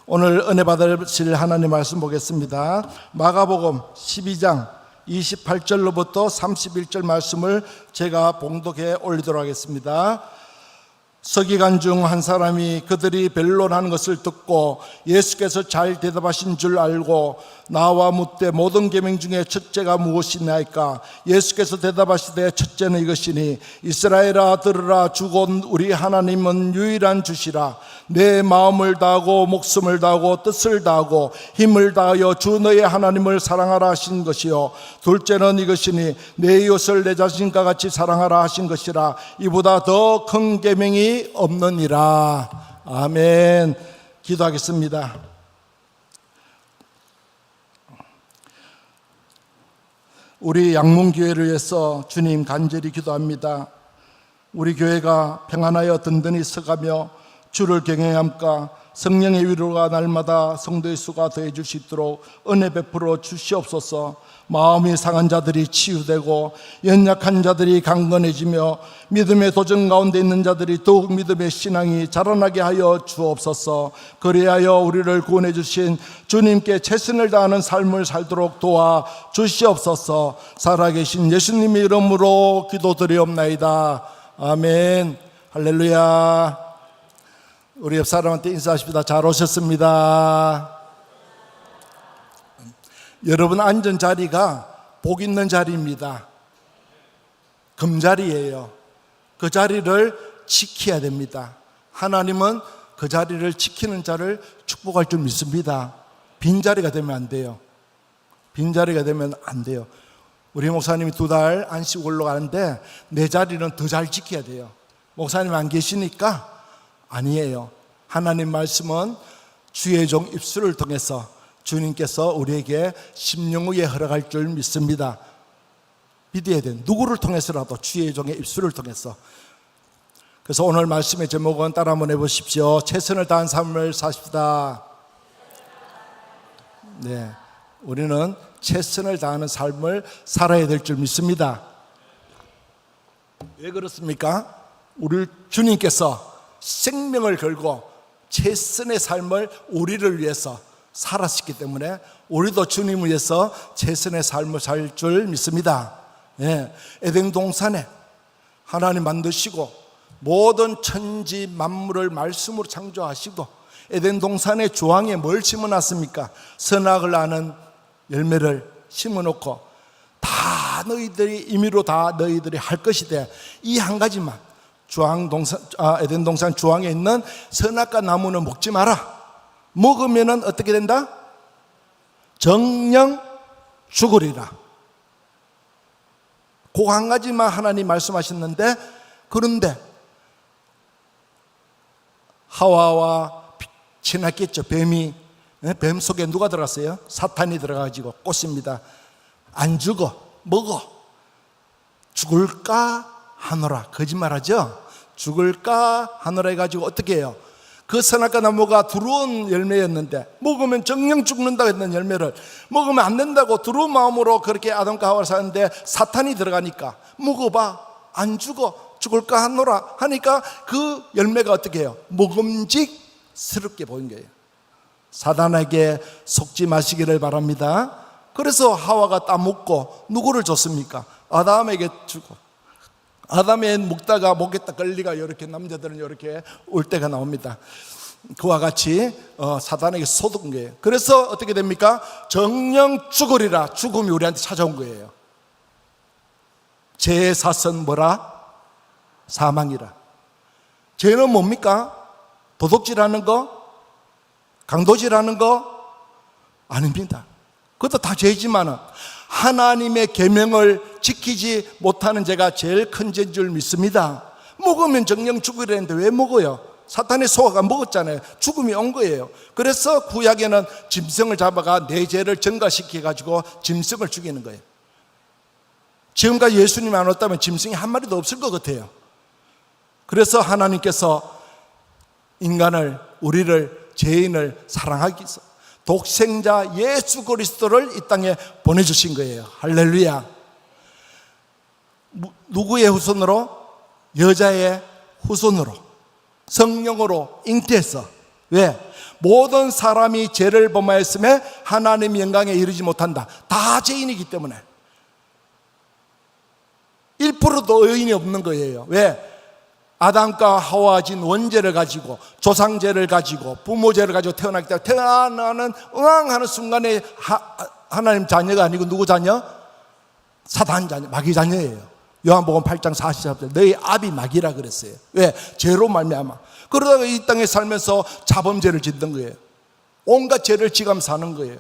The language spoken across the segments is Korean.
오늘 은혜 받으실 하나님 말씀 보겠습니다. 마가복음 12장 28절로부터 31절 말씀을 제가 봉독해 올리도록 하겠습니다. 서기관 중 한 사람이 그들이 변론하는 것을 듣고 예수께서 잘 대답하신 줄 알고 나와 묻되 모든 계명 중에 첫째가 무엇이냐이까? 예수께서 대답하시되 첫째는 이것이니 이스라엘아 들으라. 주곧 우리 하나님은 유일한 주시라. 내 마음을 다하고 목숨을 다하고 뜻을 다하고 힘을 다하여 주 너의 하나님을 사랑하라 하신 것이요, 둘째는 이것이니 내 이웃을 내 자신과 같이 사랑하라 하신 것이라. 이보다 더 큰 계명이 없느니라. 아멘. 기도하겠습니다. 우리 양문교회를 위해서 주님 간절히 기도합니다. 우리 교회가 평안하여 든든히 서가며 주를 경외함과 성령의 위로가 날마다 성도의 수가 더해질 수 있도록 은혜 베풀어 주시옵소서. 마음이 상한 자들이 치유되고 연약한 자들이 강건해지며 믿음의 도전 가운데 있는 자들이 더욱 믿음의 신앙이 자라나게 하여 주옵소서. 그리하여 우리를 구원해 주신 주님께 최선을 다하는 삶을 살도록 도와 주시옵소서. 살아계신 예수님의 이름으로 기도드리옵나이다. 아멘. 할렐루야. 우리 옆 사람한테 인사하십시다. 잘 오셨습니다. 여러분 앉은 자리가 복 있는 자리입니다. 금자리예요. 그 자리를 지켜야 됩니다. 하나님은 그 자리를 지키는 자를 축복할 줄 믿습니다. 빈자리가 되면 안 돼요. 빈자리가 되면 안 돼요. 우리 목사님이 2달 안식 올라가는데 내 자리는 더 잘 지켜야 돼요. 목사님 안 계시니까 아니에요. 하나님 말씀은 주의 종 입술을 통해서 주님께서 우리에게 심령후에 허락할 줄 믿습니다. 믿어야 돼요. 누구를 통해서라도 주의 종의 입술을 통해서. 그래서 오늘 말씀의 제목은 따라 한번 해보십시오. 최선을 다한 삶을 사십시다. 네, 우리는 최선을 다하는 삶을 살아야 될 줄 믿습니다. 왜 그렇습니까? 우리 주님께서 생명을 걸고 최선의 삶을 우리를 위해서 살았기 때문에 우리도 주님을 위해서 최선의 삶을 살 줄 믿습니다. 예, 에덴 동산에 하나님 만드시고 모든 천지 만물을 말씀으로 창조하시고 에덴 동산의 조항에 뭘 심어놨습니까? 선악을 아는 열매를 심어놓고 다 너희들이 임의로 다 너희들이 할 것이되 이 한 가지만 에덴 동산 주황에 있는 선악과 나무는 먹지 마라. 먹으면은 어떻게 된다? 정령 죽으리라. 그 한 가지만 하나님 말씀하셨는데, 그런데 하와와 지났겠죠. 뱀 속에 누가 들어갔어요? 사탄이 들어가가지고 꽂습니다. 안 죽어, 먹어. 죽을까 하노라. 거짓말하죠? 죽을까 하노라 해가지고 어떻게 해요? 그 선악과 나무가 두려운 열매였는데 먹으면 정령 죽는다고 했던 열매를 먹으면 안 된다고 두려운 마음으로 그렇게 아담과 하와를 사는데 사탄이 들어가니까 먹어봐, 안 죽어, 죽을까 하노라 하니까 그 열매가 어떻게 해요? 먹음직스럽게 보인 거예요. 사단에게 속지 마시기를 바랍니다. 그래서 하와가 따먹고 누구를 줬습니까? 아담에게 주고, 아담에 먹다가 목에 딱 걸리가 이렇게 남자들은 이렇게 올 때가 나옵니다. 그와 같이 사단에게 쏟은 거예요. 그래서 어떻게 됩니까? 정령 죽으리라. 죽음이 우리한테 찾아온 거예요. 죄의 사선 뭐라? 사망이라. 죄는 뭡니까? 도둑질하는 거? 강도질하는 거? 아닙니다. 그것도 다 죄지만은 하나님의 계명을 지키지 못하는 죄가 제일 큰 죄인 줄 믿습니다. 먹으면 정령 죽으려는데 왜 먹어요? 사탄의 소화가 먹었잖아요. 죽음이 온 거예요. 그래서 구약에는 짐승을 잡아가 내 죄를 전가시켜가지고 짐승을 죽이는 거예요. 지금까지 예수님이 안 왔다면 짐승이 한 마리도 없을 것 같아요. 그래서 하나님께서 인간을, 우리를, 죄인을 사랑하기 위해서 독생자 예수 그리스도를 이 땅에 보내주신 거예요. 할렐루야. 누구의 후손으로? 여자의 후손으로 성령으로 잉태해서 왜? 모든 사람이 죄를 범하였음에 하나님의 영광에 이르지 못한다. 다 죄인이기 때문에 1%도 의인이 없는 거예요. 왜? 아담과 하와가 진 원죄를 가지고, 조상죄를 가지고, 부모죄를 가지고 태어나기 때문에 태어나는 응앙하는 순간에 하나님 자녀가 아니고 누구 자녀? 사단 자녀, 마귀 자녀예요. 요한복음 8장 44절 너희 아비 마귀라 그랬어요. 왜? 죄로 말미암아. 그러다가 이 땅에 살면서 자범죄를 짓는 거예요. 온갖 죄를 지감 사는 거예요.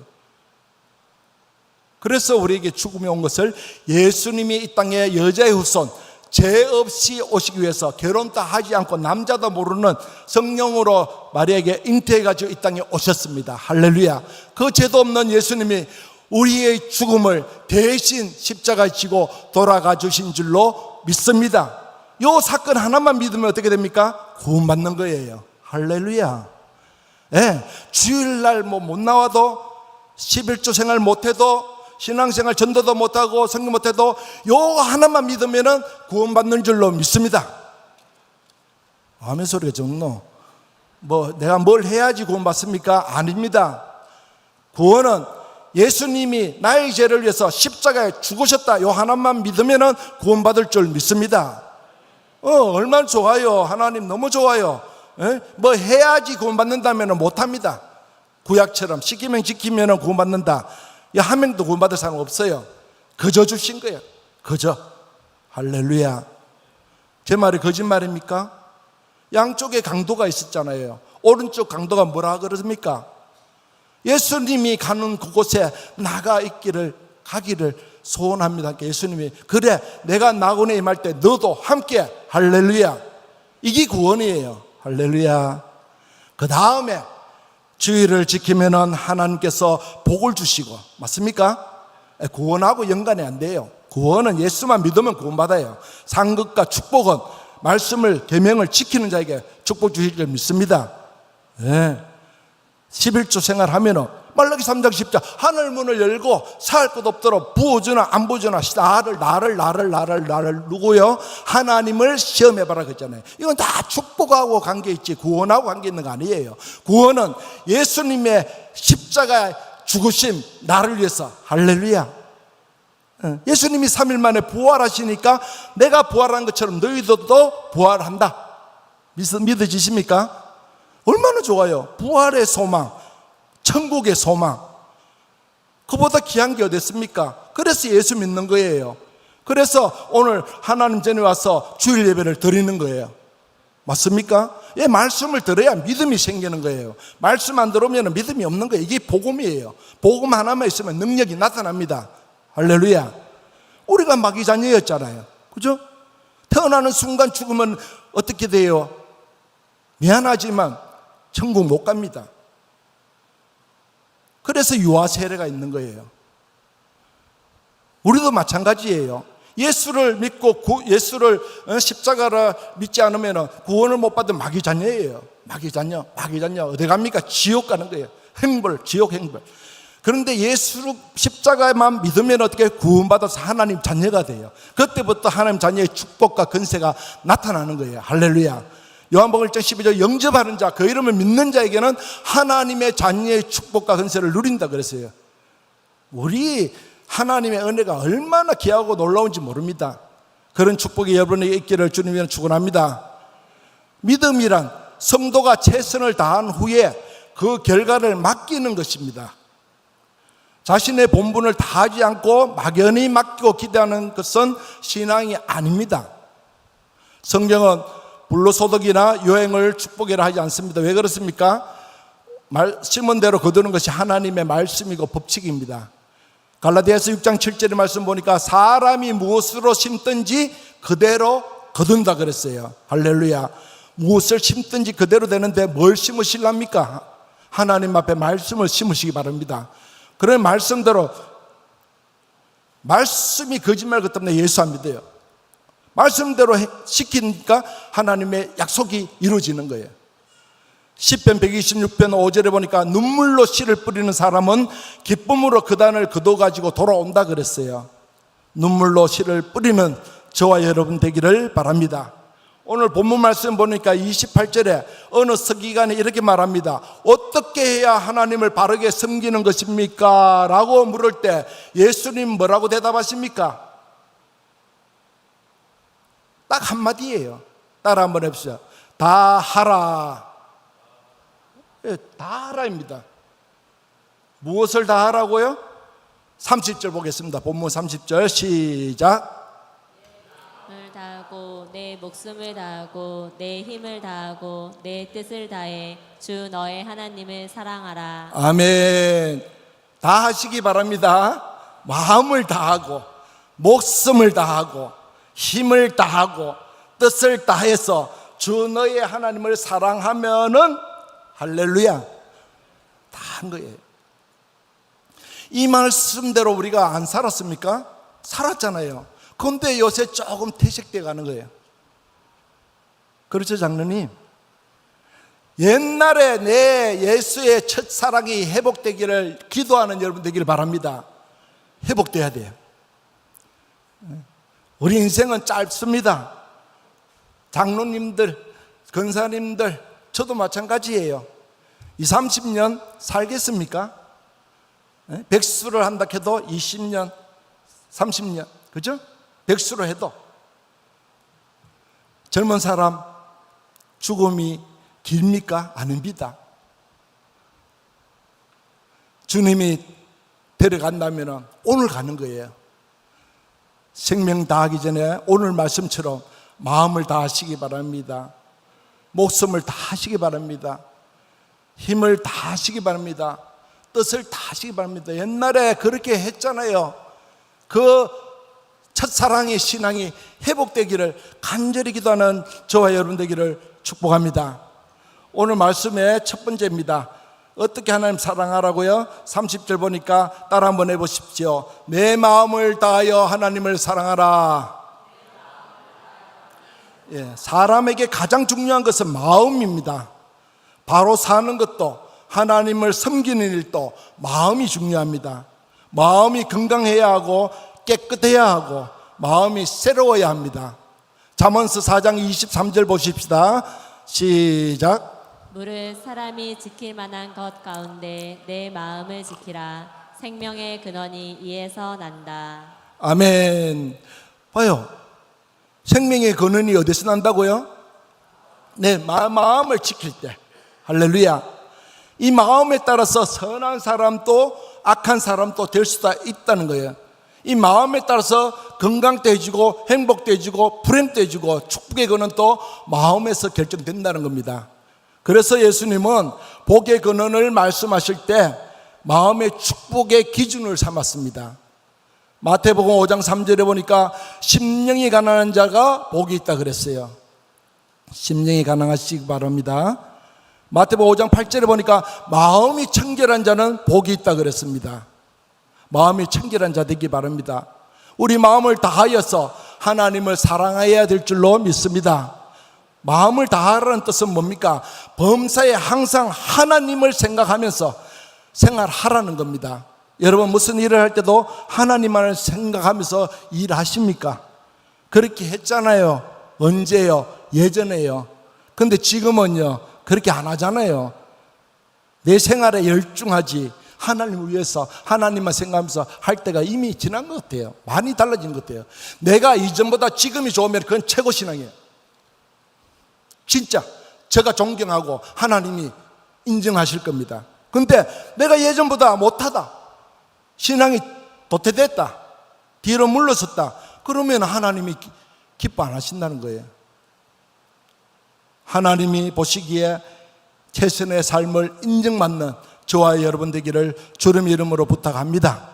그래서 우리에게 죽음이 온 것을 예수님이 이 땅에 여자의 후손, 죄 없이 오시기 위해서 결혼도 하지 않고 남자도 모르는 성령으로 마리아에게 잉태해가지고 이 땅에 오셨습니다. 할렐루야. 그 죄도 없는 예수님이 우리의 죽음을 대신 십자가에 지고 돌아가 주신 줄로 믿습니다. 이 사건 하나만 믿으면 어떻게 됩니까? 구원받는 거예요. 할렐루야. 주일날 못 나와도 11조 생활 못해도 신앙생활 전도도 못하고 성경 못해도 요 하나만 믿으면 구원받는 줄로 믿습니다. 아멘 소리가 좋노? 내가 뭘 해야지 구원받습니까? 아닙니다. 구원은 예수님이 나의 죄를 위해서 십자가에 죽으셨다 요 하나만 믿으면 구원받을 줄 믿습니다. 얼마나 좋아요. 하나님 너무 좋아요. 해야지 구원받는다면 못합니다. 구약처럼 시키면 지키면 구원받는다. 한 명도 구원받을 사람 없어요. 그저 주신 거예요. 그저. 할렐루야. 제 말이 거짓말입니까? 양쪽에 강도가 있었잖아요. 오른쪽 강도가 뭐라 그러십니까? 예수님이 가는 그곳에 나가 가기를 소원합니다. 예수님이 그래 내가 나군에 임할 때 너도 함께. 할렐루야. 이게 구원이에요. 할렐루야. 그 다음에 주의를 지키면 하나님께서 복을 주시고, 맞습니까? 구원하고 연관이 안 돼요. 구원은 예수만 믿으면 구원받아요. 상급과 축복은 말씀을 계명을 지키는 자에게 축복 주실 줄 믿습니다. 11조 생활하면 말라기 3장 10절 하늘 문을 열고 살 것 없도록 부어주나 안 부어주나 나를 누구요? 하나님을 시험해봐라 그랬잖아요. 이건 다 축복하고 관계있지 구원하고 관계있는 거 아니에요. 구원은 예수님의 십자가의 죽으심 나를 위해서. 할렐루야. 예수님이 3일 만에 부활하시니까 내가 부활한 것처럼 너희들도 부활한다. 믿어지십니까? 얼마나 좋아요. 부활의 소망, 천국의 소망, 그보다 귀한 게 어디 있습니까? 그래서 예수 믿는 거예요. 그래서 오늘 하나님 전에 와서 주일 예배를 드리는 거예요. 맞습니까? 말씀을 들어야 믿음이 생기는 거예요. 말씀 안 들으면 믿음이 없는 거예요. 이게 복음이에요. 복음 하나만 있으면 능력이 나타납니다. 할렐루야. 우리가 마귀 자녀였잖아요. 그죠? 태어나는 순간 죽으면 어떻게 돼요? 미안하지만 천국 못 갑니다. 그래서 유아 세례가 있는 거예요. 우리도 마찬가지예요. 예수를 믿고 예수를 십자가를 믿지 않으면 구원을 못 받은 마귀 자녀예요. 마귀 자녀 어디 갑니까? 지옥 가는 거예요. 지옥 행벌. 그런데 예수 십자가만 믿으면 어떻게 구원받아서 하나님 자녀가 돼요. 그때부터 하나님 자녀의 축복과 권세가 나타나는 거예요. 할렐루야. 요한복음 1장 12절 영접하는 자, 그 이름을 믿는 자에게는 하나님의 자녀의 축복과 권세를 누린다 그랬어요. 우리 하나님의 은혜가 얼마나 귀하고 놀라운지 모릅니다. 그런 축복이 여러분에게 있기를 주님이는 축원합니다. 믿음이란 성도가 최선을 다한 후에 그 결과를 맡기는 것입니다. 자신의 본분을 다하지 않고 막연히 맡기고 기대하는 것은 신앙이 아닙니다. 성경은 불로소득이나 여행을 축복이라 하지 않습니다. 왜 그렇습니까? 심은 대로 거두는 것이 하나님의 말씀이고 법칙입니다. 갈라디아서 6장 7절의 말씀 보니까 사람이 무엇으로 심든지 그대로 거둔다 그랬어요. 할렐루야. 무엇을 심든지 그대로 되는데 뭘 심으실랍니까? 하나님 앞에 말씀을 심으시기 바랍니다. 그런 말씀대로, 말씀이 거짓말 같기 때문에 예수 안 믿어요. 말씀대로 시키니까 하나님의 약속이 이루어지는 거예요. 시편 126편 5절에 보니까 눈물로 씨를 뿌리는 사람은 기쁨으로 그 단을 거둬가지고 돌아온다 그랬어요. 눈물로 씨를 뿌리는 저와 여러분 되기를 바랍니다. 오늘 본문 말씀 보니까 28절에 어느 서기관이 이렇게 말합니다. 어떻게 해야 하나님을 바르게 섬기는 것입니까? 라고 물을 때 예수님 뭐라고 대답하십니까? 딱 한마디예요. 따라 한번 해보세요. 다 하라. 다 하라입니다. 무엇을 다 하라고요? 30절 보겠습니다. 본문 30절 시작. 을 다하고 내 목숨을 다하고 내 힘을 다하고 내 뜻을 다해 주 너의 하나님을 사랑하라. 아멘. 다 하시기 바랍니다. 마음을 다하고 목숨을 다하고 힘을 다하고 뜻을 다해서 주 너의 하나님을 사랑하면은 할렐루야 다 한 거예요. 이 말씀대로 우리가 안 살았습니까? 살았잖아요. 그런데 요새 조금 퇴색돼 가는 거예요. 그렇죠, 장로님? 옛날에 내 예수의 첫사랑이 회복되기를 기도하는 여러분 되기를 바랍니다. 회복돼야 돼요. 우리 인생은 짧습니다. 장로님들, 권사님들, 저도 마찬가지예요. 20, 30년 살겠습니까? 백수를 한다 해도 20년, 30년, 그죠? 백수로 해도 젊은 사람 죽음이 깁니까? 아닙니다. 주님이 데려간다면 오늘 가는 거예요. 생명 다하기 전에 오늘 말씀처럼 마음을 다하시기 바랍니다. 목숨을 다하시기 바랍니다. 힘을 다하시기 바랍니다. 뜻을 다하시기 바랍니다. 옛날에 그렇게 했잖아요. 그 첫사랑의 신앙이 회복되기를 간절히 기도하는 저와 여러분 되기를 축복합니다. 오늘 말씀의 첫 번째입니다. 어떻게 하나님 사랑하라고요? 30절 보니까 따라 한번 해보십시오. 내 마음을 다하여 하나님을 사랑하라. 사람에게 가장 중요한 것은 마음입니다. 바로 사는 것도 하나님을 섬기는 일도 마음이 중요합니다. 마음이 건강해야 하고 깨끗해야 하고 마음이 새로워야 합니다. 잠언서 4장 23절 보십시다. 시작. 물을 사람이 지킬 만한 것 가운데 내 마음을 지키라. 생명의 근원이 이에서 난다. 아멘. 봐요. 생명의 근원이 어디서 난다고요? 내 마음을 지킬 때. 할렐루야. 이 마음에 따라서 선한 사람도 악한 사람도 될 수가 있다는 거예요. 이 마음에 따라서 건강도 해주고 행복도 해주고 불행도 해주고 축복의 근원 또 마음에서 결정된다는 겁니다. 그래서 예수님은 복의 근원을 말씀하실 때 마음의 축복의 기준을 삼았습니다. 마태복음 5장 3절에 보니까 심령이 가난한 자가 복이 있다 그랬어요. 심령이 가난하시기 바랍니다. 마태복음 5장 8절에 보니까 마음이 청결한 자는 복이 있다 그랬습니다. 마음이 청결한 자 되기 바랍니다. 우리 마음을 다하여서 하나님을 사랑해야 될 줄로 믿습니다. 마음을 다하라는 뜻은 뭡니까? 범사에 항상 하나님을 생각하면서 생활하라는 겁니다. 여러분 무슨 일을 할 때도 하나님만을 생각하면서 일하십니까? 그렇게 했잖아요. 언제요? 예전에요. 근데 지금은요 그렇게 안 하잖아요. 내 생활에 열중하지 하나님을 위해서 하나님만 생각하면서 할 때가 이미 지난 것 같아요. 많이 달라진 것 같아요. 내가 이전보다 지금이 좋으면 그건 최고 신앙이에요. 진짜 제가 존경하고 하나님이 인정하실 겁니다. 근데 내가 예전보다 못하다, 신앙이 도태됐다, 뒤로 물러섰다, 그러면 하나님이 기뻐 안 하신다는 거예요. 하나님이 보시기에 최선의 삶을 인정받는 저와 여러분 되기를 주님의 이름으로 부탁합니다.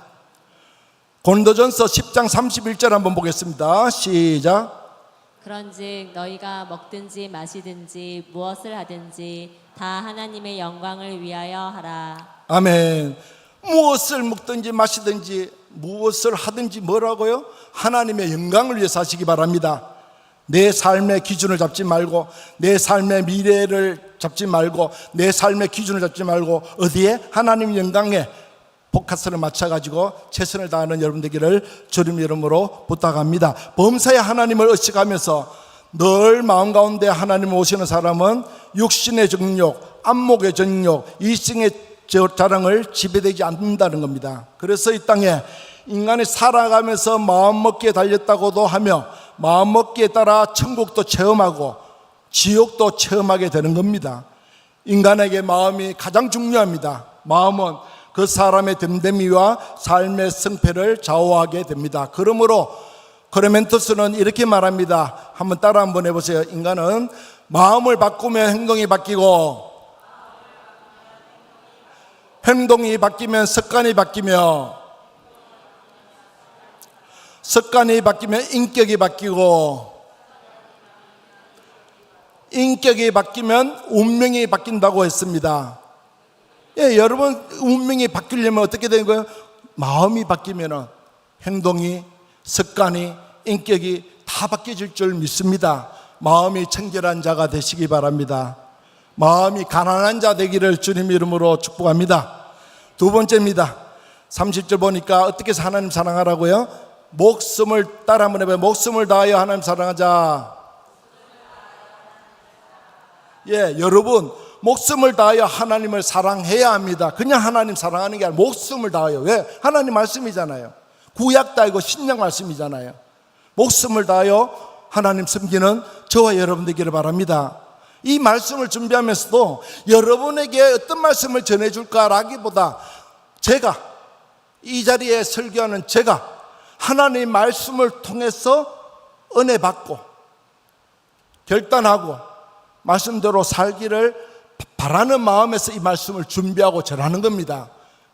고린도전서 10장 31절 한번 보겠습니다. 시작. 그런즉 너희가 먹든지 마시든지 무엇을 하든지 다 하나님의 영광을 위하여 하라. 아멘. 무엇을 먹든지 마시든지 무엇을 하든지 뭐라고요? 하나님의 영광을 위해서 하시기 바랍니다. 내 삶의 기준을 잡지 말고 내 삶의 미래를 잡지 말고 내 삶의 기준을 잡지 말고 어디에? 하나님 영광에 포커스를 맞춰가지고 최선을 다하는 여러분 되기를 주님 이름으로 부탁합니다. 범사에 하나님을 의식하면서 늘 마음 가운데 하나님 오시는 사람은 육신의 정욕, 안목의 정욕, 이성의 자랑을 지배되지 않는다는 겁니다. 그래서 이 땅에 인간이 살아가면서 마음먹기에 달렸다고도 하며 마음먹기에 따라 천국도 체험하고 지옥도 체험하게 되는 겁니다. 인간에게 마음이 가장 중요합니다. 마음은 그 사람의 됨됨이와 삶의 승패를 좌우하게 됩니다. 그러므로 클레멘토스는 이렇게 말합니다. 한번 따라 한번 해보세요. 인간은 마음을 바꾸면 행동이 바뀌고, 행동이 바뀌면 습관이 바뀌며, 습관이 바뀌면 인격이 바뀌고, 인격이 바뀌면 운명이 바뀐다고 했습니다. 예, 여러분 운명이 바뀌려면 어떻게 되는 거예요? 마음이 바뀌면 행동이, 습관이, 인격이 다 바뀌어질 줄 믿습니다. 마음이 청결한 자가 되시기 바랍니다. 마음이 가난한 자 되기를 주님 이름으로 축복합니다. 두 번째입니다. 30절 보니까 어떻게 해서 하나님 사랑하라고요? 목숨을 따라 한번 해봐요. 목숨을 다하여 하나님 사랑하자. 예, 여러분 목숨을 다하여 하나님을 사랑해야 합니다. 그냥 하나님 사랑하는 게 아니라 목숨을 다하여. 왜? 하나님 말씀이잖아요. 구약도 아니고 신약 말씀이잖아요. 목숨을 다하여 하나님 섬기는 저와 여러분 되기를 바랍니다. 이 말씀을 준비하면서도 여러분에게 어떤 말씀을 전해줄까라기보다 제가 이 자리에 설교하는 제가 하나님 말씀을 통해서 은혜 받고 결단하고 말씀대로 살기를 바라는 마음에서 이 말씀을 준비하고 전하는 겁니다.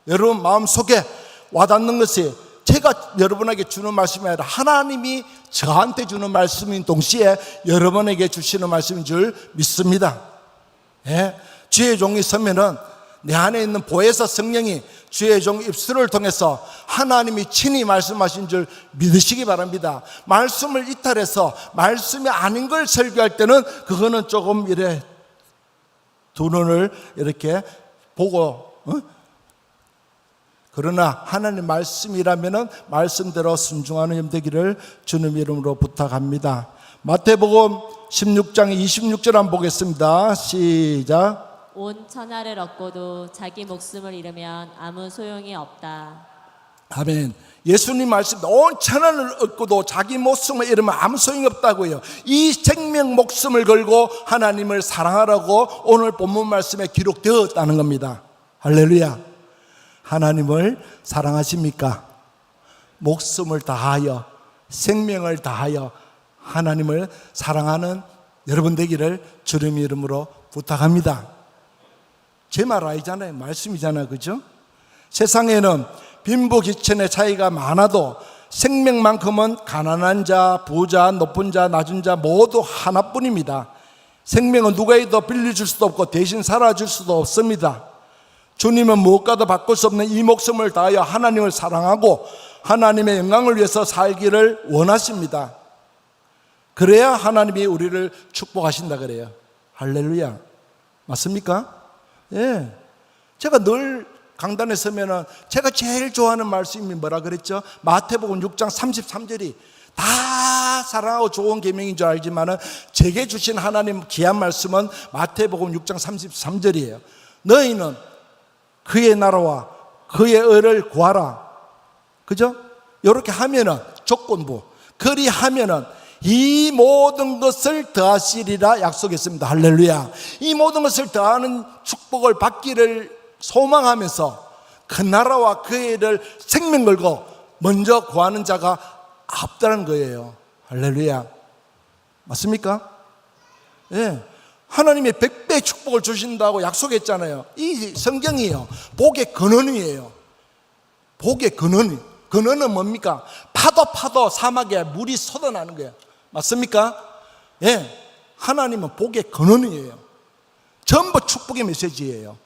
여러분 마음속에 와닿는 것이 제가 여러분에게 주는 말씀이 아니라 하나님이 저한테 주는 말씀인 동시에 여러분에게 주시는 말씀인 줄 믿습니다. 예? 주의 종이 서면은 내 안에 있는 보혜사 성령이 주의 종 입술을 통해서 하나님이 친히 말씀하신 줄 믿으시기 바랍니다. 말씀을 이탈해서 말씀이 아닌 걸 설교할 때는 그거는 조금 이래 두 눈을 이렇게 보고 그러나 하나님 말씀이라면 말씀대로 순종하는 점 되기를 주님 이름으로 부탁합니다. 마태복음 16장 26절 한번 보겠습니다. 시작. 온 천하를 얻고도 자기 목숨을 잃으면 아무 소용이 없다. 아멘. 예수님 말씀 온 천하를 얻고도 자기 목숨을 잃으면 아무 소용이 없다고요. 이 생명 목숨을 걸고 하나님을 사랑하라고 오늘 본문 말씀에 기록되었다는 겁니다. 할렐루야. 하나님을 사랑하십니까? 목숨을 다하여 생명을 다하여 하나님을 사랑하는 여러분 되기를 주님 이름으로 부탁합니다. 제 말 아니잖아요. 말씀이잖아요. 그죠? 세상에는 빈부귀천의 차이가 많아도 생명만큼은 가난한 자, 부자, 높은 자, 낮은 자 모두 하나뿐입니다. 생명은 누구에게도 빌려줄 수도 없고 대신 살아줄 수도 없습니다. 주님은 무엇과도 바꿀 수 없는 이 목숨을 다하여 하나님을 사랑하고 하나님의 영광을 위해서 살기를 원하십니다. 그래야 하나님이 우리를 축복하신다 그래요. 할렐루야. 맞습니까? 예. 제가 늘 강단에 서면은 제가 제일 좋아하는 말씀이 뭐라 그랬죠? 마태복음 6장 33절이 다 사랑하고 좋은 계명인 줄 알지만은 제게 주신 하나님 귀한 말씀은 마태복음 6장 33절이에요. 너희는 그의 나라와 그의 의를 구하라. 그죠? 이렇게 하면은 조건부. 그리하면은 이 모든 것을 더하시리라 약속했습니다. 할렐루야. 이 모든 것을 더하는 축복을 받기를 소망하면서 그 나라와 그의 의를 생명 걸고 먼저 구하는 자가 없다는 거예요. 할렐루야. 맞습니까? 예. 하나님이 100배의 축복을 주신다고 약속했잖아요. 이 성경이에요. 복의 근원이에요. 복의 근원. 근원은 뭡니까? 파도 사막에 물이 쏟아나는 거예요. 맞습니까? 예. 하나님은 복의 근원이에요. 전부 축복의 메시지예요.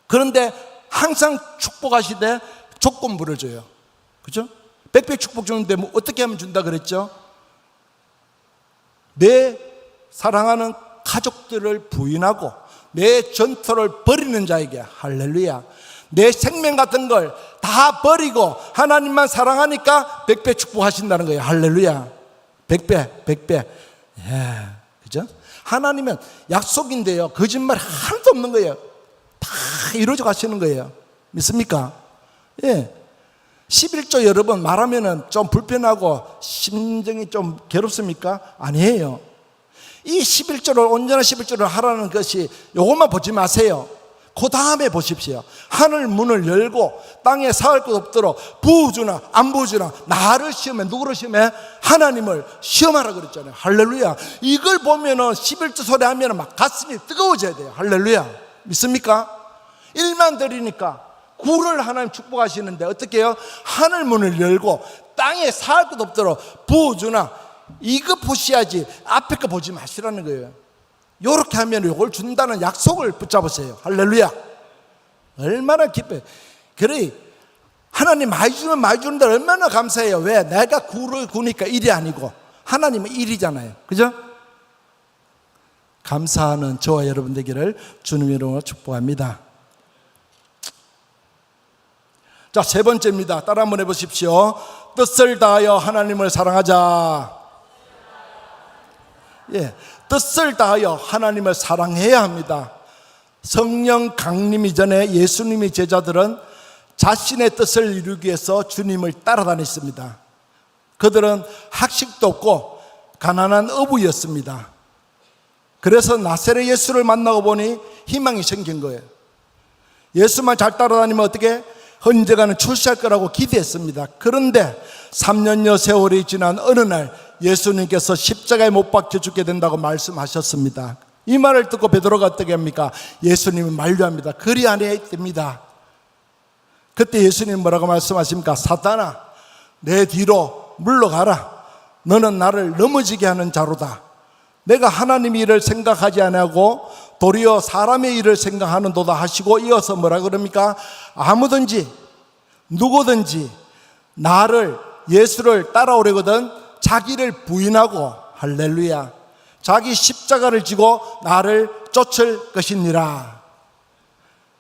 그런데 항상 축복하시되 조건부를 줘요. 그죠? 100배 축복 주는데 뭐 어떻게 하면 준다 그랬죠? 내 사랑하는 가족들을 부인하고 내 전토를 버리는 자에게 할렐루야. 내 생명 같은 걸 다 버리고 하나님만 사랑하니까 100배 축복하신다는 거예요. 할렐루야. 100배. 예, 그죠? 하나님은 약속인데요, 거짓말 하나도 없는 거예요. 다 이루어져 가시는 거예요. 믿습니까? 예. 11조 여러분 말하면은 좀 불편하고 심정이 좀 괴롭습니까? 아니에요. 이 11조를, 온전한 11조를 하라는 것이 요것만 보지 마세요. 그 다음에 보십시오. 하늘 문을 열고 땅에 사할 것 없도록 부어주나 안 부어주나 나를 시험해. 누구를 시험해? 하나님을 시험하라 그랬잖아요. 할렐루야. 이걸 보면은 11조 소리 하면은 막 가슴이 뜨거워져야 돼요. 할렐루야. 믿습니까? 일만 드리니까 구를 하나님 축복하시는데 어떻게 해요? 하늘 문을 열고 땅에 사할 것 없도록 부어주나 이거 보셔야지 앞에 거 보지 마시라는 거예요. 이렇게 하면 이걸 준다는 약속을 붙잡으세요. 할렐루야. 얼마나 기뻐요. 그래 하나님 많이 주면 많이 주는데 얼마나 감사해요. 왜? 내가 구를 구니까 일이 아니고 하나님은 일이잖아요. 그죠? 감사하는 저와 여러분 되기를 주님의 이름으로 축복합니다. 자, 세 번째입니다. 따라 한번 해보십시오. 뜻을 다하여 하나님을 사랑하자. 예, 뜻을 다하여 하나님을 사랑해야 합니다. 성령 강림 이전에 예수님의 제자들은 자신의 뜻을 이루기 위해서 주님을 따라다녔습니다. 그들은 학식도 없고 가난한 어부였습니다. 그래서 나사렛 예수를 만나고 보니 희망이 생긴 거예요. 예수만 잘 따라다니면 어떻게? 언젠가는 출세할 거라고 기대했습니다. 그런데 3년여 세월이 지난 어느 날 예수님께서 십자가에 못 박혀 죽게 된다고 말씀하셨습니다. 이 말을 듣고 베드로가 어떻게 합니까? 예수님은 만류합니다. 그리 아니하옵니다. 그때 예수님 뭐라고 말씀하십니까? 사탄아, 내 뒤로 물러가라. 너는 나를 넘어지게 하는 자로다. 내가 하나님의 일을 생각하지 아니하고 도리어 사람의 일을 생각하는도다 하시고 이어서 뭐라 그럽니까? 아무든지 누구든지 나를, 예수를 따라오려거든 자기를 부인하고, 할렐루야, 자기 십자가를 지고 나를 쫓을 것이니라.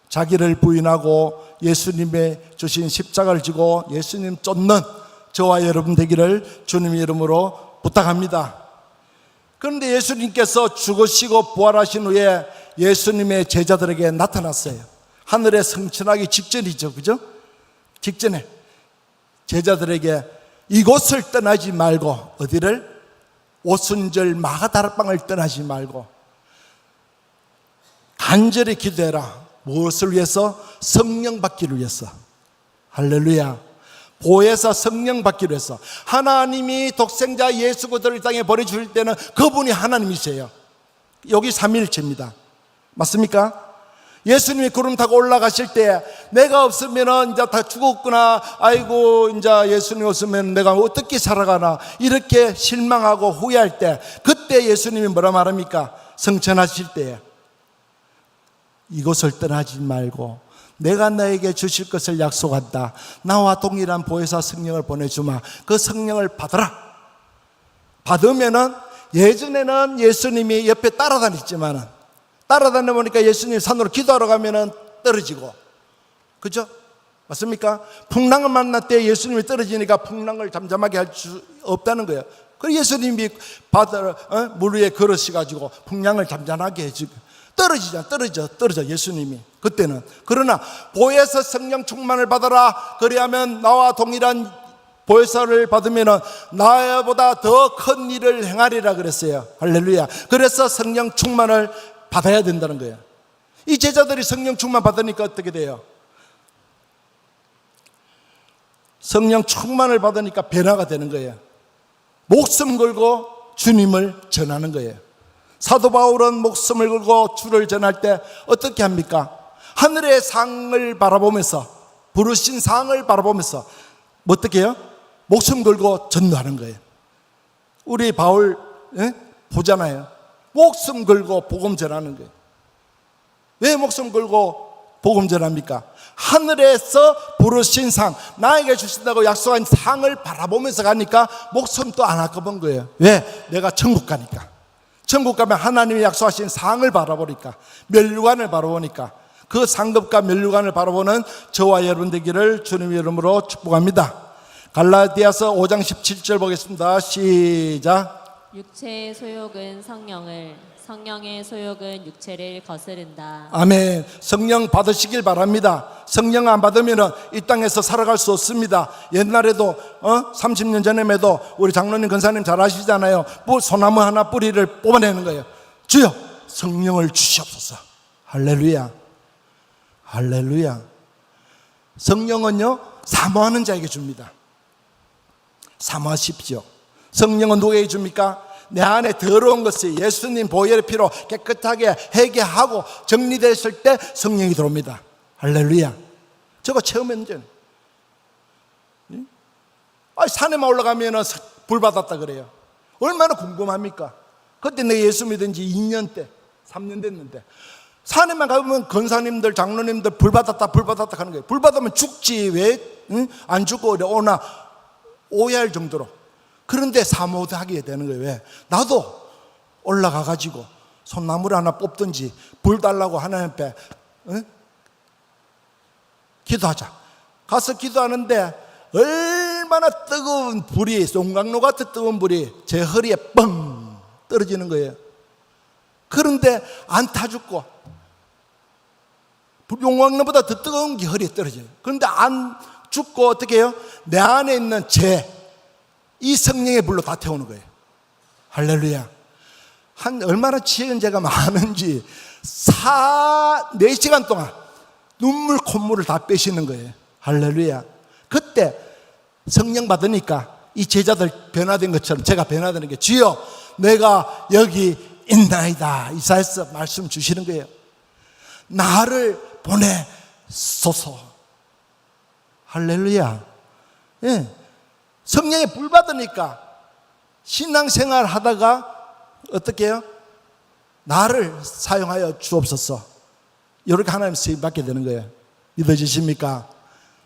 자기를 부인하고 예수님의 주신 십자가를 지고 예수님 쫓는 저와 여러분 되기를 주님의 이름으로 부탁합니다. 그런데 예수님께서 죽으시고 부활하신 후에 예수님의 제자들에게 나타났어요. 하늘에 성천하기 직전이죠. 그죠? 직전에 제자들에게 이곳을 떠나지 말고, 어디를? 오순절 마가다락방을 떠나지 말고 간절히 기도해라. 무엇을 위해서? 성령 받기를 위해서. 할렐루야. 보혜사 성령 받기로 해서 하나님이 독생자 예수 그리스도를 이 땅에 보내주실 때는 그분이 하나님이세요. 여기 삼위일체입니다. 맞습니까? 예수님이 구름 타고 올라가실 때 내가 없으면 이제 다 죽었구나, 아이고 이제 예수님 없으면 내가 어떻게 살아가나 이렇게 실망하고 후회할 때, 그때 예수님이 뭐라 말합니까? 성천하실 때 이곳을 떠나지 말고 내가 너에게 주실 것을 약속한다. 나와 동일한 보혜사 성령을 보내주마. 그 성령을 받아라. 받으면은, 예전에는 예수님이 옆에 따라다녔지만은, 따라다녀 보니까 예수님 산으로 기도하러 가면은 떨어지고, 그죠? 맞습니까? 풍랑을 만날 때 예수님이 떨어지니까 풍랑을 잠잠하게 할 수 없다는 거예요. 그래서 예수님이 바다를 물 위에 걸으셔가지고 풍랑을 잠잠하게 해주고, 떨어져 예수님이 그때는. 그러나 보혜사 성령 충만을 받아라. 그리하면 나와 동일한 보혜사를 받으면 나보다 더 큰 일을 행하리라 그랬어요. 할렐루야. 그래서 성령 충만을 받아야 된다는 거예요. 이 제자들이 성령 충만 받으니까 어떻게 돼요? 성령 충만을 받으니까 변화가 되는 거예요. 목숨 걸고 주님을 전하는 거예요. 사도 바울은 목숨을 걸고 주를 전할 때 어떻게 합니까? 하늘의 상을 바라보면서, 부르신 상을 바라보면서 어떻게 해요? 목숨 걸고 전도하는 거예요. 우리 바울 보잖아요. 목숨 걸고 복음 전하는 거예요. 왜 목숨 걸고 복음 전합니까? 하늘에서 부르신 상, 나에게 주신다고 약속한 상을 바라보면서 가니까 목숨도 안 아까운 거예요. 왜? 내가 천국 가니까. 천국 가면 하나님이 약속하신 상을 바라보니까, 면류관을 바라보니까, 그 상급과 면류관을 바라보는 저와 여러분 되기를 주님의 이름으로 축복합니다. 갈라디아서 5장 17절 보겠습니다. 시작. 육체의 소욕은 성령을, 성령의 소욕은 육체를 거스른다. 아멘. 성령 받으시길 바랍니다. 성령 안 받으면 이 땅에서 살아갈 수 없습니다. 옛날에도 30년 전에도 우리 장로님 권사님 잘 아시잖아요. 소나무 하나 뿌리를 뽑아내는 거예요. 주여 성령을 주시옵소서. 할렐루야. 할렐루야. 성령은요 사모하는 자에게 줍니다. 사모하십시오. 성령은 누구에게 줍니까? 내 안에 더러운 것이 예수님 보혈의 피로 깨끗하게 회개하고 정리됐을 때 성령이 들어옵니다. 할렐루야. 저거 체험했는지. 산에만 올라가면 불 받았다 그래요. 얼마나 궁금합니까? 그때 내가 예수 믿은 지 2년 때 3년 됐는데 산에만 가보면 권사님들 장로님들 불 받았다 하는 거예요. 불 받으면 죽지 왜 안 죽고 오나 오해할 정도로. 그런데 사모하게 되는 거예요. 왜? 나도 올라가 가지고 손나무를 하나 뽑든지 불 달라고 하나님 앞에 기도하자. 가서 기도하는데 얼마나 뜨거운 불이, 송강로 같은 뜨거운 불이 제 허리에 뻥 떨어지는 거예요. 그런데 안 타 죽고 용광로보다 더 뜨거운 게 허리에 떨어져요. 그런데 안 죽고 어떻게 해요? 내 안에 있는 이 성령의 불로 다 태우는 거예요. 할렐루야. 얼마나 지은 죄가 많은지 4시간 동안 눈물 콧물을 다 빼시는 거예요. 할렐루야. 그때 성령 받으니까 이 제자들 변화된 것처럼 제가 변화되는 게 주여 내가 여기 있나이다. 이사야서 말씀 주시는 거예요. 나를 보내소서. 할렐루야. 예. 성령의 불 받으니까 신앙생활 하다가 어떻게 해요? 나를 사용하여 주옵소서. 이렇게 하나님 쓰임 받게 되는 거예요. 믿어지십니까?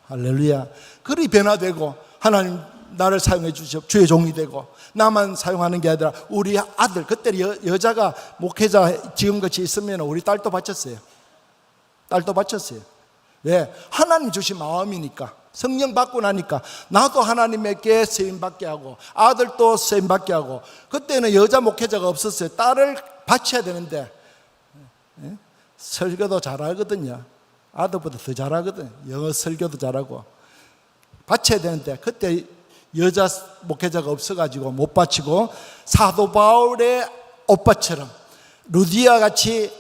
할렐루야. 그리 변화되고 하나님 나를 사용해 주시오. 주의 종이 되고 나만 사용하는 게 아니라 우리 아들, 그때 여자가 목회자 지금같이 있으면 우리 딸도 바쳤어요. 딸도 바쳤어요. 왜? 하나님 주신 마음이니까. 성령 받고 나니까 나도 하나님에게 쓰임받게 하고 아들도 쓰임받게 하고. 그때는 여자 목회자가 없었어요. 딸을 바쳐야 되는데 설교도 잘하거든요. 아들보다 더 잘하거든요. 영어 설교도 잘하고 바쳐야 되는데 그때 여자 목회자가 없어가지고 못 바치고 사도 바울의 오빠처럼 루디아 같이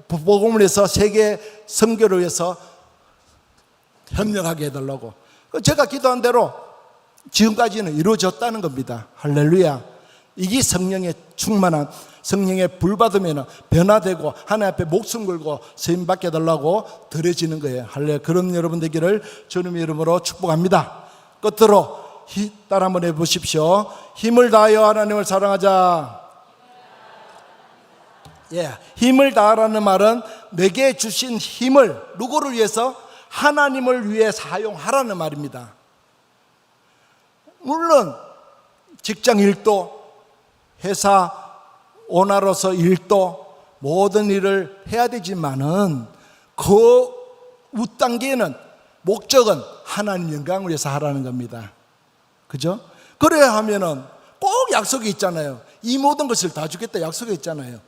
복음을 해서 세계 선교를 위해서 협력하게 해달라고. 제가 기도한 대로 지금까지는 이루어졌다는 겁니다. 할렐루야. 이게 성령의 충만한, 성령의 불 받으면 변화되고 하나님 앞에 목숨 걸고 쓰임받게 해달라고 드려지는 거예요. 할렐루야. 그런 여러분 되기를 주님의 이름으로 축복합니다. 끝으로 따라 한번 해보십시오. 힘을 다하여 하나님을 사랑하자. 힘을 다하라는 말은 내게 주신 힘을 누구를 위해서? 하나님을 위해 사용하라는 말입니다. 물론 직장 일도, 회사 오너로서 일도 모든 일을 해야 되지만은 그 윗단계는 목적은 하나님 영광을 위해서 하라는 겁니다. 그죠? 그래야 하면은 꼭 약속이 있잖아요. 이 모든 것을 다 주겠다 약속이 있잖아요.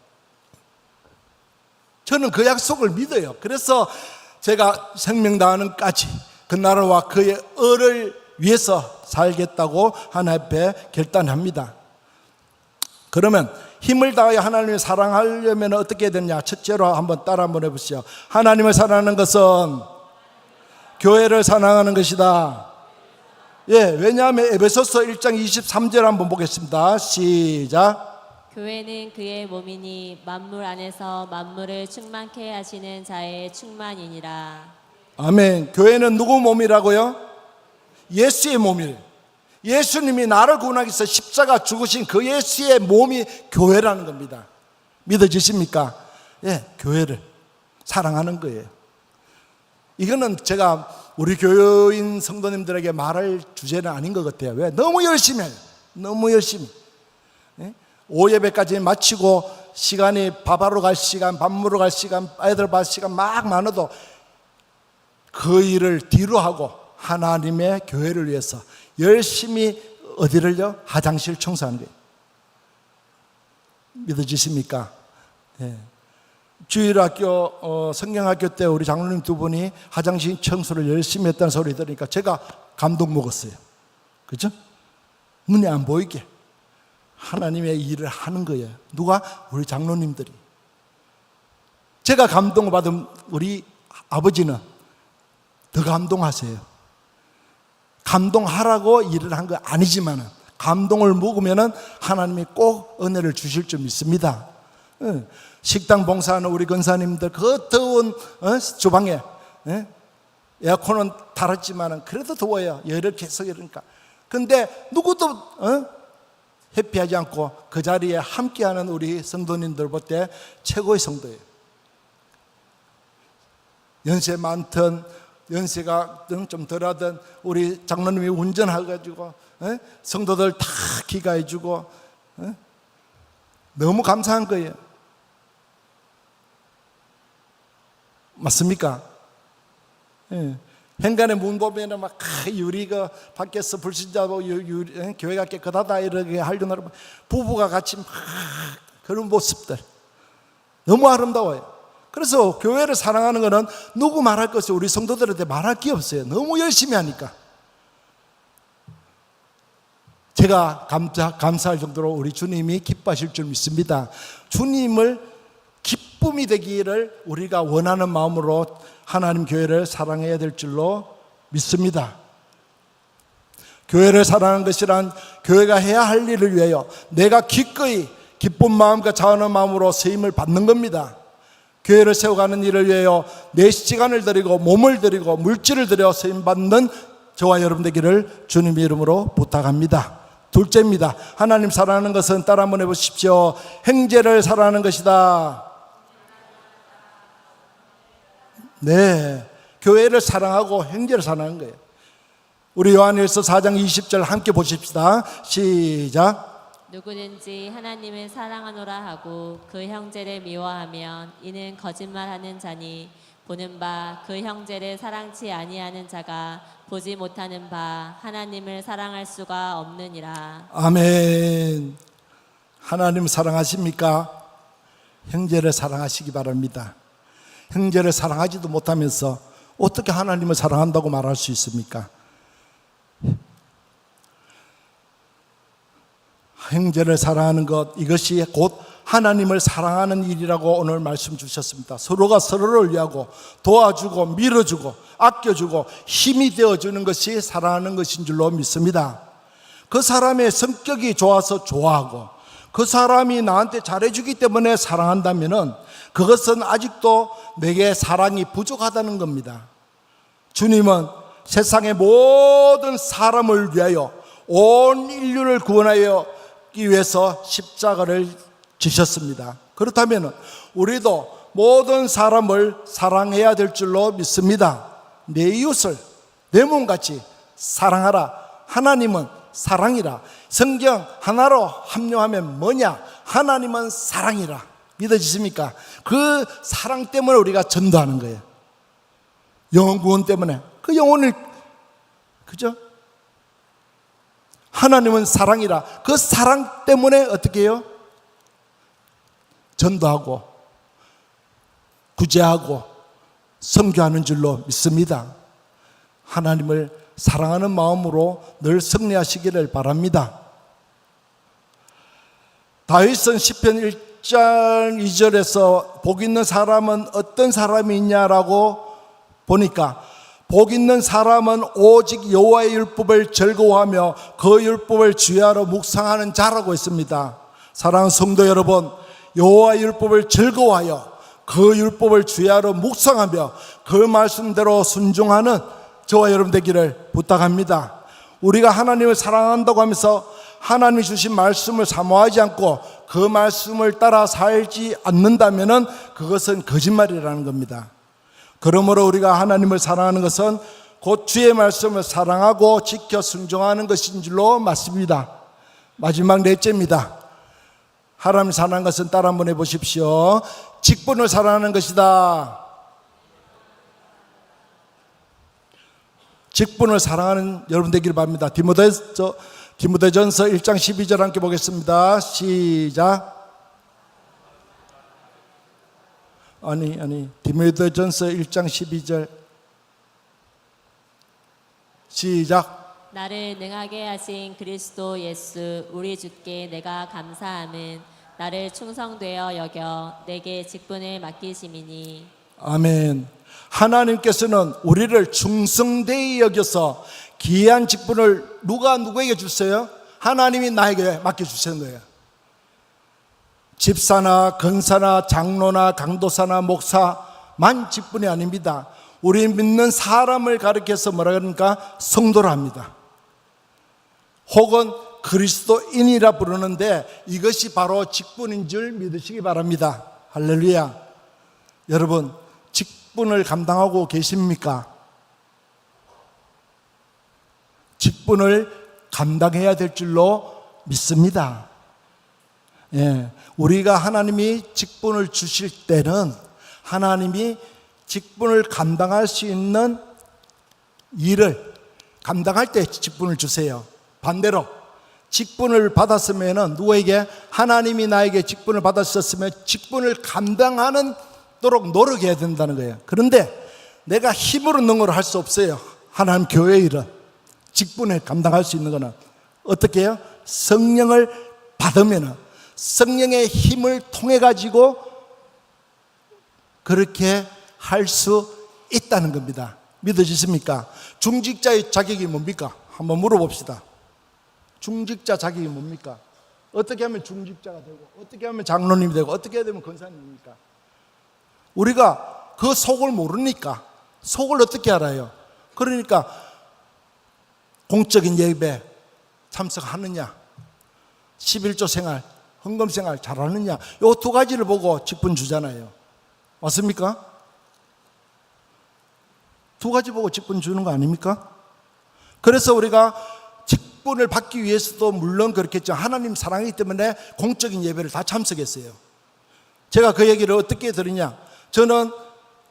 저는 그 약속을 믿어요. 그래서 제가 생명 다하는까지 그 나라와 그의 을을 위해서 살겠다고 하나님 앞에 결단합니다. 그러면 힘을 다하여 하나님을 사랑하려면 어떻게 해야 되느냐? 첫째로 한번 따라 한번 해보시죠. 하나님을 사랑하는 것은 교회를 사랑하는 것이다. 왜냐하면 에베소서 1장 23절 한번 보겠습니다. 시작. 교회는 그의 몸이니 만물 안에서 만물을 충만케 하시는 자의 충만이니라. 아멘. 교회는 누구 몸이라고요? 예수의 몸이에요. 예수님이 나를 구원하기 위해서 십자가 죽으신 그 예수의 몸이 교회라는 겁니다. 믿어지십니까? 교회를 사랑하는 거예요. 이거는 제가 우리 교인 성도님들에게 말할 주제는 아닌 것 같아요. 왜? 너무 열심히 해요. 너무 열심히. 오예배까지 마치고 시간이 밥하러 갈 시간, 밥 먹으러 갈 시간, 아이들 볼 시간 막 많아도 그 일을 뒤로 하고 하나님의 교회를 위해서 열심히 어디를요? 화장실 청소하는 거예요. 믿어지십니까? 네. 주일학교 성경학교 때 우리 장로님 두 분이 화장실 청소를 열심히 했다는 소리 들으니까 제가 감동 먹었어요. 그죠? 눈에 안 보이게 하나님의 일을 하는 거예요. 누가? 우리 장로님들이. 제가 감동받은 우리 아버지는 더 감동하세요. 감동하라고 일을 한 거 아니지만 감동을 먹으면 하나님이 꼭 은혜를 주실 줄 믿습니다. 식당 봉사하는 우리 권사님들 그 더운 주방에 에어컨은 달았지만 그래도 더워요. 열을 계속 이러니까. 근데 누구도 회피하지 않고 그 자리에 함께하는 우리 성도님들 볼 때 최고의 성도예요. 연세 많든 연세가 좀 덜하든 우리 장로님이 운전해가지고 성도들 다 기가해주고 너무 감사한 거예요. 맞습니까? 현관에 문 보면 막 유리가 밖에서 불신자고 교회가 깨끗하다 이렇게 하려고 부부가 같이 막 그런 모습들 너무 아름다워요. 그래서 교회를 사랑하는 것은 누구 말할 것이 우리 성도들한테 말할 게 없어요. 너무 열심히 하니까. 제가 감사할 정도로 우리 주님이 기뻐하실 줄 믿습니다. 주님을 기쁨이 되기를 우리가 원하는 마음으로 하나님 교회를 사랑해야 될 줄로 믿습니다. 교회를 사랑하는 것이란 교회가 해야 할 일을 위하여 내가 기꺼이 기쁜 마음과 자원한 마음으로 세임을 받는 겁니다. 교회를 세워가는 일을 위하여 내 시간을 드리고 몸을 드리고 물질을 드려 세임받는 저와 여러분 되기를 주님의 이름으로 부탁합니다. 둘째입니다. 하나님 사랑하는 것은 따라 한번 해보십시오. 형제를 사랑하는 것이다. 네, 교회를 사랑하고 형제를 사랑하는 거예요. 우리 요한일서 4장 20절 함께 보십시다. 시작. 누구든지 하나님을 사랑하노라 하고 그 형제를 미워하면 이는 거짓말하는 자니 보는 바 그 형제를 사랑치 아니하는 자가 보지 못하는 바 하나님을 사랑할 수가 없느니라. 아멘. 하나님 사랑하십니까? 형제를 사랑하시기 바랍니다. 형제를 사랑하지도 못하면서 어떻게 하나님을 사랑한다고 말할 수 있습니까? 형제를 사랑하는 것, 이것이 곧 하나님을 사랑하는 일이라고 오늘 말씀 주셨습니다. 서로가 서로를 위하고 도와주고 밀어주고 아껴주고 힘이 되어주는 것이 사랑하는 것인 줄로 믿습니다. 그 사람의 성격이 좋아서 좋아하고 그 사람이 나한테 잘해주기 때문에 사랑한다면 그것은 아직도 내게 사랑이 부족하다는 겁니다. 주님은 세상의 모든 사람을 위하여 온 인류를 구원하기 위해서 십자가를 지셨습니다. 그렇다면 우리도 모든 사람을 사랑해야 될 줄로 믿습니다. 내 이웃을 내 몸같이 사랑하라. 하나님은 사랑이라. 성경 하나로 합력하면 뭐냐? 하나님은 사랑이라. 믿어지십니까? 그 사랑 때문에 우리가 전도하는 거예요. 영혼 구원 때문에. 그 영혼을, 그죠? 하나님은 사랑이라. 그 사랑 때문에 어떻게 해요? 전도하고 구제하고 선교하는 줄로 믿습니다. 하나님을 사랑하는 마음으로 늘 승리하시기를 바랍니다. 다윗은 시편 1장 2절에서 복 있는 사람은 어떤 사람이 있냐라고 보니까 복 있는 사람은 오직 여호와의 율법을 즐거워하며 그 율법을 주야로 묵상하는 자라고 했습니다. 사랑하는 성도 여러분, 여호와의 율법을 즐거워하여 그 율법을 주야로 묵상하며 그 말씀대로 순종하는 저와 여러분 되기를 부탁합니다. 우리가 하나님을 사랑한다고 하면서 하나님이 주신 말씀을 사모하지 않고 그 말씀을 따라 살지 않는다면 그것은 거짓말이라는 겁니다. 그러므로 우리가 하나님을 사랑하는 것은 곧 주의 말씀을 사랑하고 지켜 순종하는 것인 줄로 맞습니다. 마지막 넷째입니다. 하나님을 사랑하는 것은 따라 한번 해보십시오. 직분을 사랑하는 것이다. 직분을 사랑하는 여러분 되기를 바랍니다. 디모데전서 1장 12절 함께 보겠습니다. 시작. 디모데전서 1장 12절 시작. 나를 능하게 하신 그리스도 예수 우리 주께 내가 감사함은 나를 충성되어 여겨 내게 직분을 맡기심이니. 아멘. 하나님께서는 우리를 충성되이 여겨서 귀한 직분을 누구에게 주세요? 하나님이 나에게 맡겨주시는 거예요. 집사나 권사나 장로나 강도사나 목사만 직분이 아닙니다. 우리 믿는 사람을 가리켜서 뭐라 그러니까 성도라 합니다. 혹은 그리스도인이라 부르는데 이것이 바로 직분인 줄 믿으시기 바랍니다. 할렐루야. 여러분, 직분을 감당하고 계십니까? 직분을 감당해야 될 줄로 믿습니다. 예, 우리가 하나님이 직분을 주실 때는 하나님이 직분을 감당할 수 있는 일을 감당할 때 직분을 주세요. 반대로 직분을 받았으면 누구에게? 하나님이 나에게 직분을 받았었으면 직분을 감당하는 도록 노력해야 된다는 거예요. 그런데 내가 힘으로 넣는 걸 할 수 없어요. 하나님 교회 일은 직분을 감당할 수 있는 거는 어떻게 해요? 성령을 받으면 성령의 힘을 통해 가지고 그렇게 할 수 있다는 겁니다. 믿어지십니까? 중직자의 자격이 뭡니까? 한번 물어봅시다. 중직자 자격이 뭡니까? 어떻게 하면 중직자가 되고 어떻게 하면 장로님이 되고 어떻게 되면 권사님입니까? 우리가 그 속을 모르니까 속을 어떻게 알아요? 그러니까 공적인 예배 참석하느냐, 11조 생활, 헌금 생활 잘하느냐, 이 두 가지를 보고 직분 주잖아요. 맞습니까? 두 가지 보고 직분 주는 거 아닙니까? 그래서 우리가 직분을 받기 위해서도 물론 그렇겠죠. 하나님 사랑이기 때문에 공적인 예배를 다 참석했어요. 제가 그 얘기를 어떻게 들으냐, 저는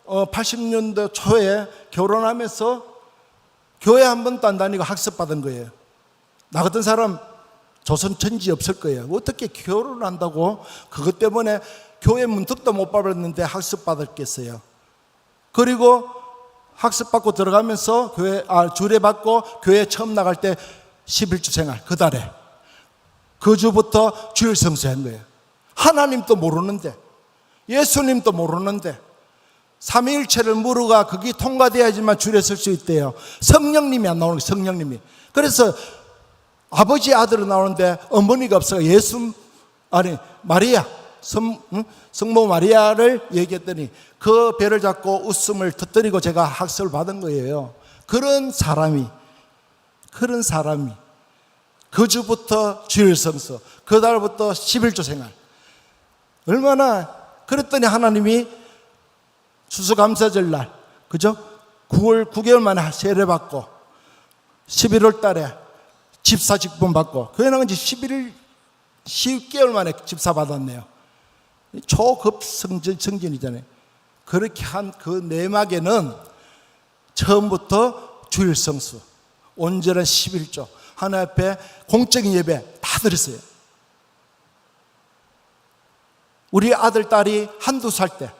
80년대 초에 결혼하면서 교회 한 번도 안 다니고 학습받은 거예요. 나 같은 사람 조선 천지 없을 거예요. 어떻게 결혼을 한다고 그것 때문에 교회 문턱도 못 밟았는데 학습받았겠어요. 그리고 학습받고 들어가면서 주례받고 교회 처음 나갈 때 11주 생활 그 달에 그 주부터 주일 성수한 거예요. 하나님도 모르는데 예수님도 모르는데 삼위일체를 물어가 그게 통과돼야지만 주일에 설 수 있대요. 성령님이 안 나오는 거예요. 성령님이. 그래서 아버지 아들로 나오는데 어머니가 없어요. 마리아 성모 마리아를 얘기했더니 그 배를 잡고 웃음을 터뜨리고 제가 학습을 받은 거예요. 그런 사람이 그 주부터 주일 성수, 그 달부터 11조 생활 얼마나 그랬더니 하나님이 추수감사절 날 그죠? 9개월 만에 세례받고 11월 달에 집사 직분 받고 교회 나간 지 10개월 만에 집사 받았네요. 초급 성진이잖아요. 그렇게 한 그 내막에는 처음부터 주일 성수, 온전한 11조, 하나님 앞에 공적인 예배 다 드렸어요. 우리 아들, 딸이 한두 살 때,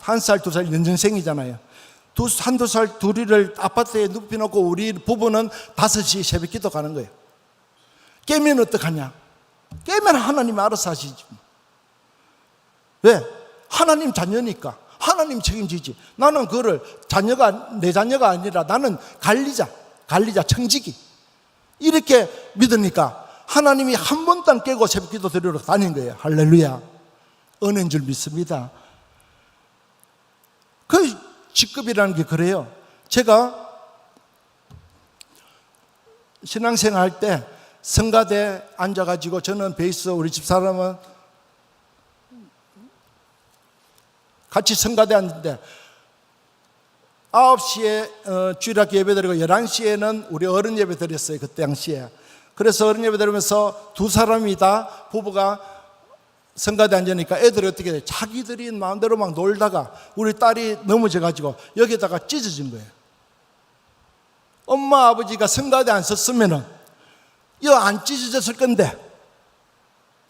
1살, 2살 연년생이잖아요. 한두 살 둘이를 아파트에 눕혀놓고 우리 부부는 5시 새벽 기도 가는 거예요. 깨면 어떡하냐? 깨면 하나님이 알아서 하시지. 왜? 하나님 자녀니까 하나님 책임지지. 나는 그거를 내 자녀가 아니라 나는 관리자, 청지기 이렇게 믿으니까 하나님이 한 번도 안 깨고 새벽 기도 드리러 다닌 거예요. 할렐루야. 은혜인 줄 믿습니다. 그 직급이라는 게 그래요. 제가 신앙생활 할 때 성가대 앉아가지고 저는 베이스, 우리 집사람은 같이 성가대 앉는데 9시에 주일학교 예배 드리고 11시에는 우리 어른 예배 드렸어요. 그때 당시에. 그래서 어른 예배 드리면서 두 사람이 다 부부가 성가대 앉으니까 애들이 어떻게 돼요? 자기들이 마음대로 막 놀다가 우리 딸이 넘어져가지고 여기다가 찢어진 거예요. 엄마 아버지가 성가대 안 썼으면은 이거 안 찢어졌을 건데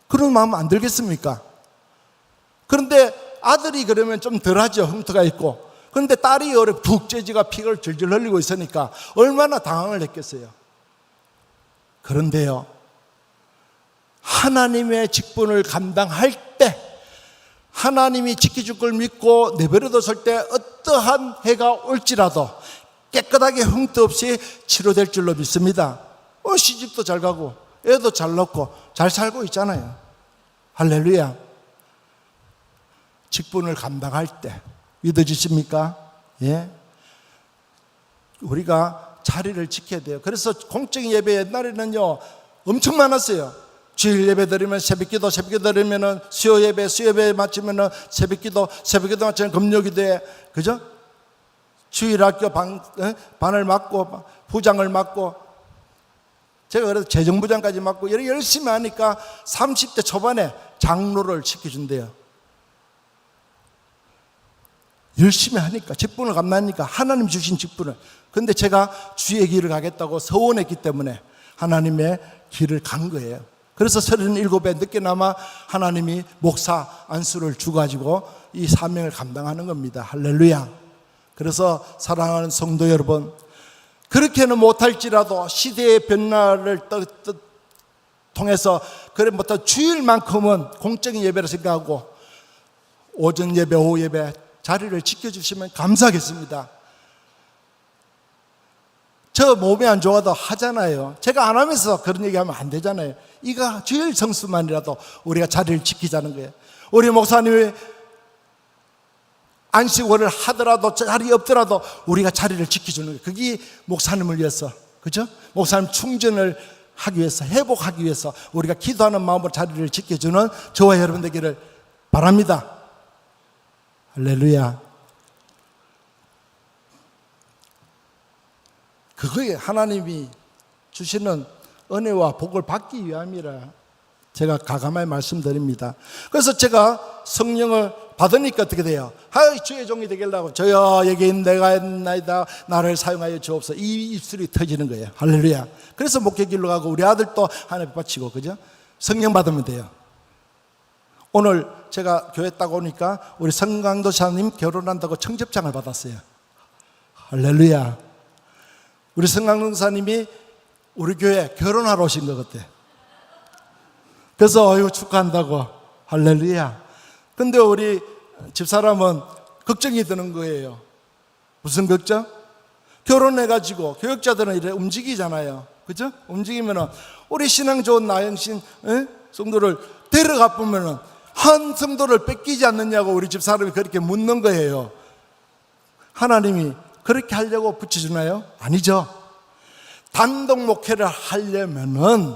그런 마음 안 들겠습니까? 그런데 아들이 그러면 좀 덜하죠. 흉터가 있고. 그런데 딸이 툭 째지가 피를 줄줄 흘리고 있으니까 얼마나 당황을 했겠어요. 그런데요, 하나님의 직분을 감당할 때 하나님이 지켜줄 걸 믿고 내버려뒀을 때 어떠한 해가 올지라도 깨끗하게 흉터 없이 치료될 줄로 믿습니다. 시집도 잘 가고 애도 잘 낳고 잘 살고 있잖아요. 할렐루야. 직분을 감당할 때 믿어지십니까? 예. 우리가 자리를 지켜야 돼요. 그래서 공적인 예배 옛날에는요 엄청 많았어요. 주일 예배 드리면 새벽기도, 새벽기도 드리면 수요 예배 마치면 새벽기도 마치면 금요기도에, 그죠? 주일학교 반을 맡고 부장을 맡고, 제가 그래도 재정부장까지 맡고 이렇게 열심히 하니까 30대 초반에 장로를 시켜준대요. 열심히 하니까, 직분을 감당하니까, 하나님 주신 직분을. 근데 제가 주의 길을 가겠다고 서원했기 때문에 하나님의 길을 간 거예요. 그래서 37에 늦게나마 하나님이 목사 안수를 주가지고 이 사명을 감당하는 겁니다. 할렐루야. 그래서 사랑하는 성도 여러분, 그렇게는 못할지라도 시대의 변화를 통해서 그래 못한 주일만큼은 공적인 예배를 생각하고 오전 예배, 오후 예배 자리를 지켜주시면 감사하겠습니다. 저 몸이 안 좋아도 하잖아요. 제가 안 하면서 그런 얘기하면 안 되잖아요. 이거 주일 성수만이라도 우리가 자리를 지키자는 거예요. 우리 목사님이 안식월을 하더라도 자리 없더라도 우리가 자리를 지켜주는 거예요. 그게 목사님을 위해서, 그죠? 목사님 충전을 하기 위해서, 회복하기 위해서 우리가 기도하는 마음으로 자리를 지켜주는 저와 여러분 되기를 바랍니다. 할렐루야. 그거에 하나님이 주시는 은혜와 복을 받기 위함이라 제가 가감하게 말씀드립니다. 그래서 제가 성령을 받으니까 어떻게 돼요? 주의 종이 되겠다고, 저여 여기 내가 있나이다 나를 사용하여 주옵소서, 이 입술이 터지는 거예요. 할렐루야. 그래서 목회 길로 가고 우리 아들도 하나님 바치고, 그죠? 성령 받으면 돼요. 오늘 제가 교회 딱 오니까 우리 성강도사님 결혼한다고 청첩장을 받았어요. 할렐루야. 우리 성강도사님이 우리 교회 결혼하러 오신 것 같아. 그래서 축하한다고. 할렐루야. 근데 우리 집사람은 걱정이 드는 거예요. 무슨 걱정? 결혼해가지고 교역자들은 이래 움직이잖아요. 그죠? 움직이면은 우리 신앙 좋은 나영신 성도를 데려가 보면은 한 성도를 뺏기지 않느냐고 우리 집사람이 그렇게 묻는 거예요. 하나님이 그렇게 하려고 붙여주나요? 아니죠. 단독 목회를 하려면은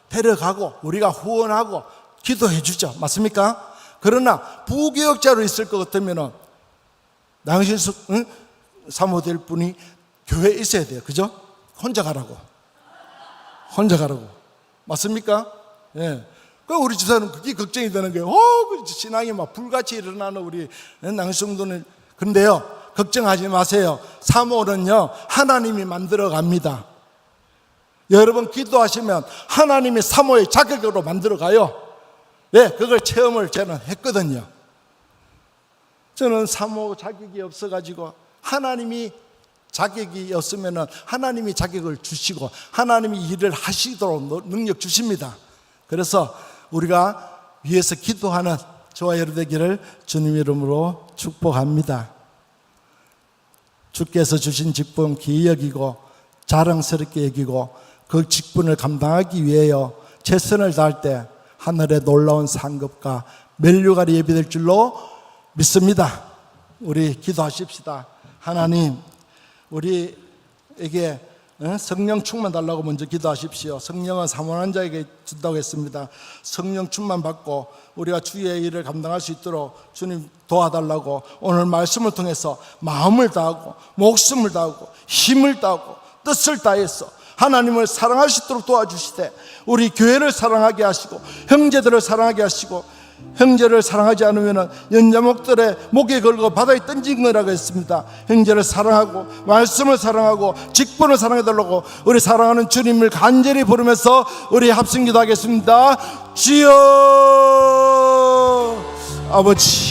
데려가고 우리가 후원하고 기도해 주죠. 맞습니까? 그러나 부교역자로 있을 것 같으면은 나영신 사모될 분이 교회에 있어야 돼요. 그죠? 혼자 가라고. 맞습니까? 예. 그 우리 집사는 그게 걱정이 되는 거예요. 그 신앙이 막 불같이 일어나는 우리 나영신도는. 그런데요, 걱정하지 마세요. 사모는요, 하나님이 만들어 갑니다. 여러분 기도하시면 하나님이 사모의 자격으로 만들어 가요. 네, 그걸 체험을 저는 했거든요. 저는 사모 자격이 없어가지고 하나님이 자격이 없으면 하나님이 자격을 주시고 하나님이 일을 하시도록 능력 주십니다. 그래서 우리가 위에서 기도하는 저와 여러분 되기를 주님 이름으로 축복합니다. 주께서 주신 직분 귀히 여기고 자랑스럽게 여기고 그 직분을 감당하기 위하여 최선을 다할 때 하늘의 놀라운 상급과 면류관이 예비될 줄로 믿습니다. 우리 기도하십시다. 하나님, 우리에게 성령 충만 달라고 먼저 기도하십시오. 성령은 사모한 자에게 준다고 했습니다. 성령 충만 받고 우리가 주의 일을 감당할 수 있도록 주님 도와달라고 오늘 말씀을 통해서 마음을 다하고 목숨을 다하고 힘을 다하고 뜻을 다해서 하나님을 사랑할 수 있도록 도와주시되 우리 교회를 사랑하게 하시고 형제들을 사랑하게 하시고 형제를 사랑하지 않으면 연자목들의 목에 걸고 바다에 던진 거라고 했습니다. 형제를 사랑하고 말씀을 사랑하고 직분을 사랑해달라고 우리 사랑하는 주님을 간절히 부르면서 우리 합심기도 하겠습니다. 주여 아버지